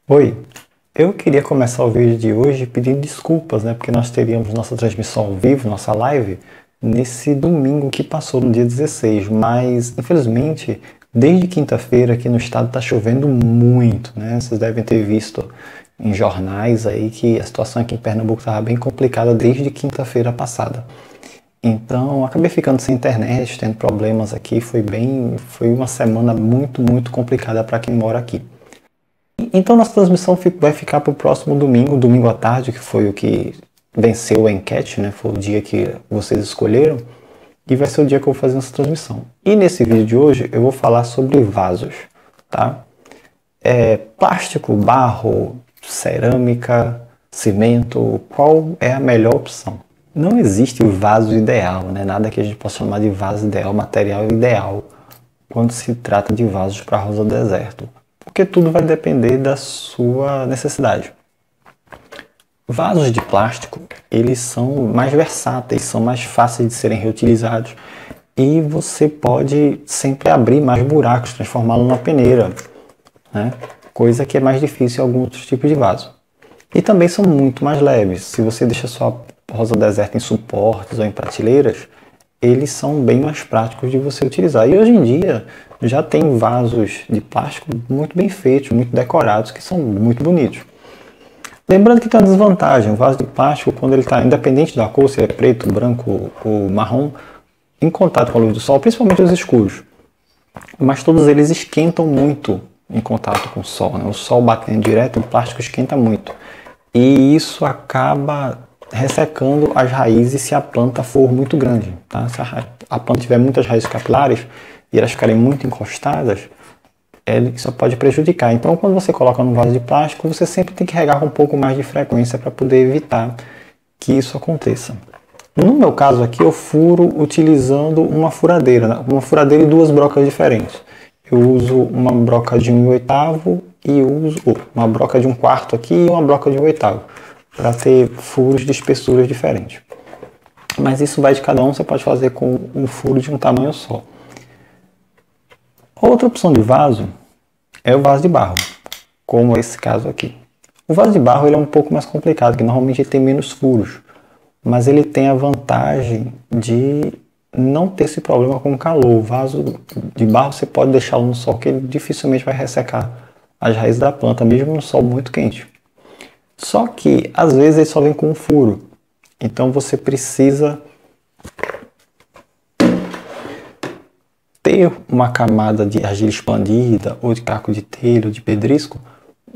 Oi, eu queria começar o vídeo de hoje pedindo desculpas, né? Porque nós teríamos nossa transmissão ao vivo, nossa live, nesse domingo que passou, no dia 16, mas infelizmente, desde quinta-feira aqui no estado está chovendo muito, né? Vocês devem ter visto em jornais aí que a situação aqui em Pernambuco estava bem complicada desde quinta-feira passada. Então, acabei ficando sem internet, tendo problemas aqui, foi uma semana muito complicada para quem mora aqui. Então nossa transmissão vai ficar para o próximo domingo, domingo à tarde, que foi o que venceu a enquete, né? Foi o dia que vocês escolheram. E vai ser o dia que eu vou fazer essa transmissão. E nesse vídeo de hoje eu vou falar sobre vasos, tá? Plástico, barro, cerâmica, cimento, qual é a melhor opção? Não existe o vaso ideal, né? Nada que a gente possa chamar de vaso ideal, material ideal, quando se trata de vasos para rosa do deserto. Porque tudo vai depender da sua necessidade. Vasos de plástico, eles são mais versáteis, são mais fáceis de serem reutilizados e você pode sempre abrir mais buracos, transformá-lo numa peneira, né? Coisa que é mais difícil em alguns outros tipos de vaso. E também são muito mais leves. Se você deixa sua rosa deserta em suportes ou em prateleiras, eles são bem mais práticos de você utilizar. E hoje em dia já tem vasos de plástico muito bem feitos, muito decorados, que são muito bonitos. Lembrando que tem uma desvantagem, o vaso de plástico, quando ele está independente da cor, se é preto, branco ou marrom, em contato com a luz do sol, principalmente os escuros, mas todos eles esquentam muito em contato com o sol, né? O sol batendo direto, o plástico esquenta muito. E isso acaba ressecando as raízes se a planta for muito grande, tá? Se a planta tiver muitas raízes capilares e elas ficarem muito encostadas, isso pode prejudicar. Então, quando você coloca num vaso de plástico, você sempre tem que regar com um pouco mais de frequência para poder evitar que isso aconteça. No meu caso aqui, eu furo utilizando uma furadeira, né? Uma furadeira e duas brocas diferentes. Eu uso uma broca de 1/8 e uso uma broca de 1/4 aqui e uma broca de 1/8, para ter furos de espessuras diferentes. Mas isso vai de cada um, você pode fazer com um furo de um tamanho só. Outra opção de vaso é o vaso de barro, como esse caso aqui. O vaso de barro ele é um pouco mais complicado, que normalmente ele tem menos furos, mas ele tem a vantagem de não ter esse problema com calor. O vaso de barro você pode deixá-lo no sol, que ele dificilmente vai ressecar as raízes da planta, mesmo no sol muito quente. Só que, às vezes, ele só vem com um furo. Então, você precisa ter uma camada de argila expandida, ou de caco de telha, ou de pedrisco,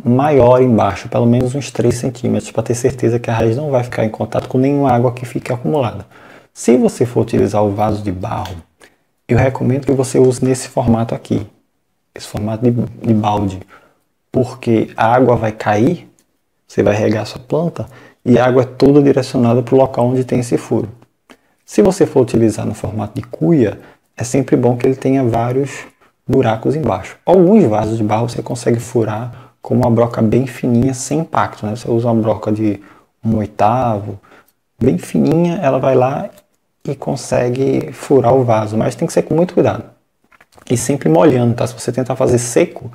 maior embaixo, pelo menos uns 3 centímetros, para ter certeza que a raiz não vai ficar em contato com nenhuma água que fique acumulada. Se você for utilizar o vaso de barro, eu recomendo que você use nesse formato aqui, esse formato de balde, porque a água vai cair. Você vai regar sua planta e a água é toda direcionada para o local onde tem esse furo. Se você for utilizar no formato de cuia, é sempre bom que ele tenha vários buracos embaixo. Alguns vasos de barro você consegue furar com uma broca bem fininha, sem impacto, né? Você usa uma broca de 1/8, bem fininha, ela vai lá e consegue furar o vaso, mas tem que ser com muito cuidado. E sempre molhando, tá? Se você tentar fazer seco,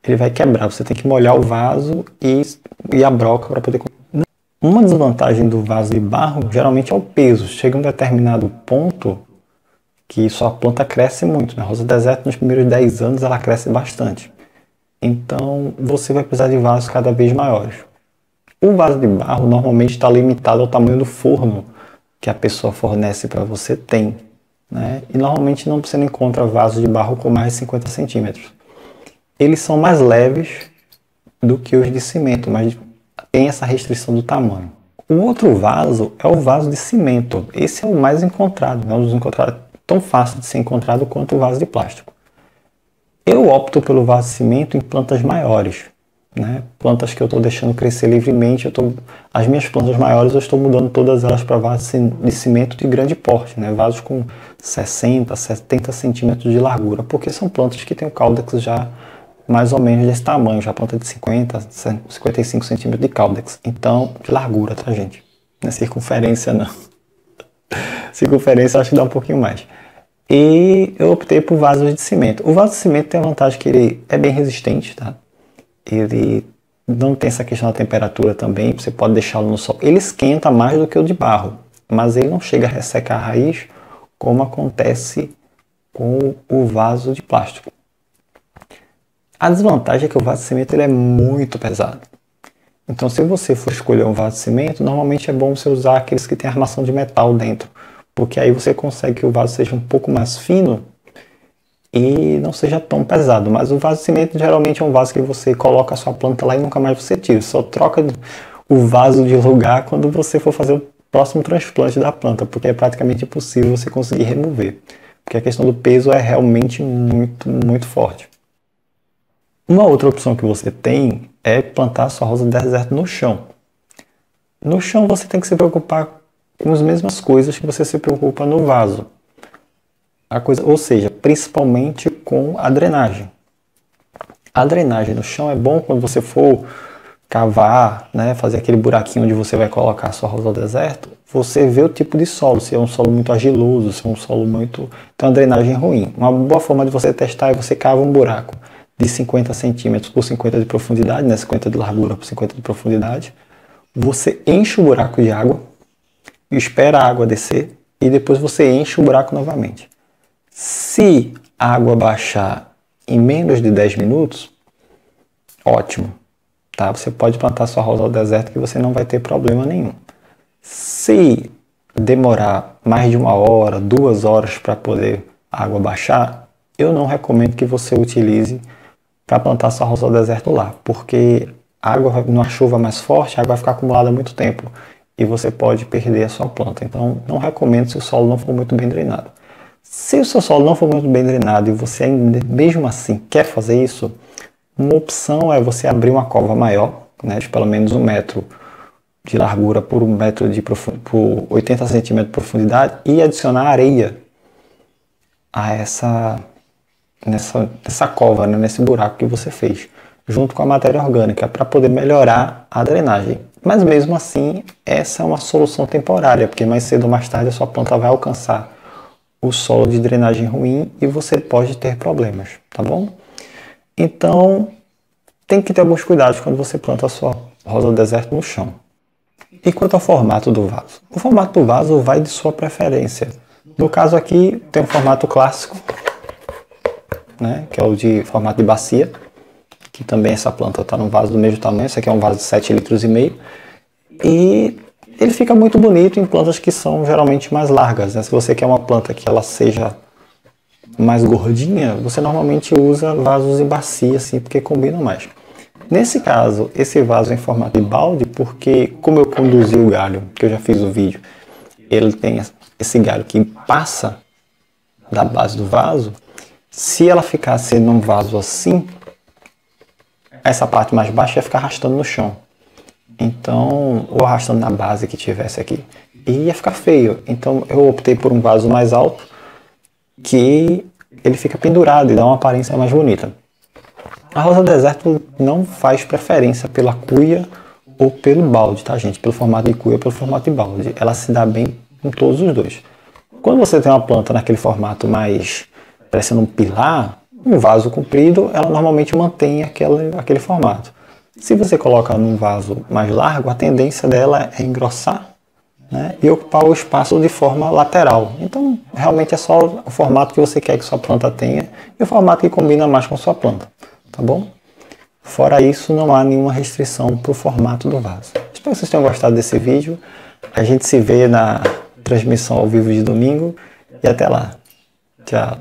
ele vai quebrar. Você tem que molhar o vaso e a broca para poder... Uma desvantagem do vaso de barro geralmente é o peso. Chega um determinado ponto que sua planta cresce muito. Na rosa deserta, nos primeiros 10 anos, ela cresce bastante. Então, você vai precisar de vasos cada vez maiores. O vaso de barro normalmente está limitado ao tamanho do forno que a pessoa fornece para você, né? E normalmente você não encontra vasos de barro com mais de 50 centímetros. Eles são mais leves do que os de cimento, mas tem essa restrição do tamanho. O outro vaso é o vaso de cimento. Esse é o mais encontrado, né? Tão fácil de ser encontrado quanto o vaso de plástico. Eu opto pelo vaso de cimento em plantas maiores, né? Plantas que eu estou deixando crescer livremente. As minhas plantas maiores eu estou mudando todas elas para vasos de cimento de grande porte, né? Vasos com 60, 70 centímetros de largura, porque são plantas que têm o caudex já mais ou menos desse tamanho, já planta de 50, 55 centímetros de caudex. Então, de largura, tá, gente? Não é circunferência, não. Circunferência eu acho que dá um pouquinho mais. E eu optei por vasos de cimento. O vaso de cimento tem a vantagem que ele é bem resistente, tá? Ele não tem essa questão da temperatura também, você pode deixá-lo no sol. Ele esquenta mais do que o de barro, mas ele não chega a ressecar a raiz como acontece com o vaso de plástico. A desvantagem é que o vaso de cimento ele é muito pesado. Então, se você for escolher um vaso de cimento, normalmente é bom você usar aqueles que têm armação de metal dentro, porque aí você consegue que o vaso seja um pouco mais fino e não seja tão pesado. Mas o vaso de cimento geralmente é um vaso que você coloca a sua planta lá e nunca mais você tira. Só troca o vaso de lugar quando você for fazer o próximo transplante da planta, porque é praticamente impossível você conseguir remover, porque a questão do peso é realmente muito forte. Uma outra opção que você tem é plantar a sua rosa deserto no chão. No chão você tem que se preocupar com as mesmas coisas que você se preocupa no vaso. Ou seja, principalmente com a drenagem. A drenagem no chão é bom quando você for cavar, né, fazer aquele buraquinho onde você vai colocar a sua rosa ao deserto, você vê o tipo de solo, se é um solo muito argiloso, se é um solo muito... Então a drenagem é ruim. Uma boa forma de você testar é você cava um buraco de 50 centímetros por 50 de profundidade, né, 50 de largura por 50 de profundidade. Você enche o buraco de água, espera a água descer e depois você enche o buraco novamente. Se a água baixar em menos de 10 minutos, ótimo. Tá? Você pode plantar sua rosa ao deserto que você não vai ter problema nenhum. Se demorar mais de 1 hora, 2 horas para poder a água baixar, eu não recomendo que você utilize para plantar sua rosa ao deserto lá, porque a água, numa chuva mais forte, a água vai ficar acumulada há muito tempo e você pode perder a sua planta. Então, não recomendo se o solo não for muito bem drenado. Se o seu solo não for muito bem drenado e você ainda, mesmo assim, quer fazer isso, uma opção é você abrir uma cova maior, né, de pelo menos 1 metro de largura por 1 metro por 80 centímetros de profundidade e adicionar areia a nessa cova, né, nesse buraco que você fez, junto com a matéria orgânica, para poder melhorar a drenagem. Mas mesmo assim, essa é uma solução temporária, porque mais cedo ou mais tarde a sua planta vai alcançar o solo de drenagem ruim e você pode ter problemas, tá bom? Então, tem que ter alguns cuidados quando você planta a sua rosa do deserto no chão. E quanto ao formato do vaso? O formato do vaso vai de sua preferência. No caso aqui, tem um formato clássico, né, que é o de formato de bacia, que também essa planta está num vaso do mesmo tamanho. Esse aqui é um vaso de 7,5 litros. E ele fica muito bonito em plantas que são geralmente mais largas, né? Se você quer uma planta que ela seja mais gordinha, você normalmente usa vasos em bacia, assim, porque combinam mais. Nesse caso, esse vaso é em formato de balde, porque como eu conduzi o galho, que eu já fiz o vídeo, ele tem esse galho que passa da base do vaso. Se ela ficasse num vaso assim, essa parte mais baixa ia ficar arrastando no chão. Então, ou arrastando na base que tivesse aqui. E ia ficar feio. Então, eu optei por um vaso mais alto, que ele fica pendurado e dá uma aparência mais bonita. A rosa do deserto não faz preferência pela cuia ou pelo balde, tá, gente? Pelo formato de cuia ou pelo formato de balde. Ela se dá bem com todos os dois. Quando você tem uma planta naquele formato mais parecendo um pilar, um vaso comprido, ela normalmente mantém aquele formato. Se você coloca num vaso mais largo, a tendência dela é engrossar, né, e ocupar o espaço de forma lateral. Então, realmente é só o formato que você quer que sua planta tenha e o formato que combina mais com sua planta, tá bom? Fora isso, não há nenhuma restrição para o formato do vaso. Espero que vocês tenham gostado desse vídeo. A gente se vê na transmissão ao vivo de domingo e até lá. Tchau.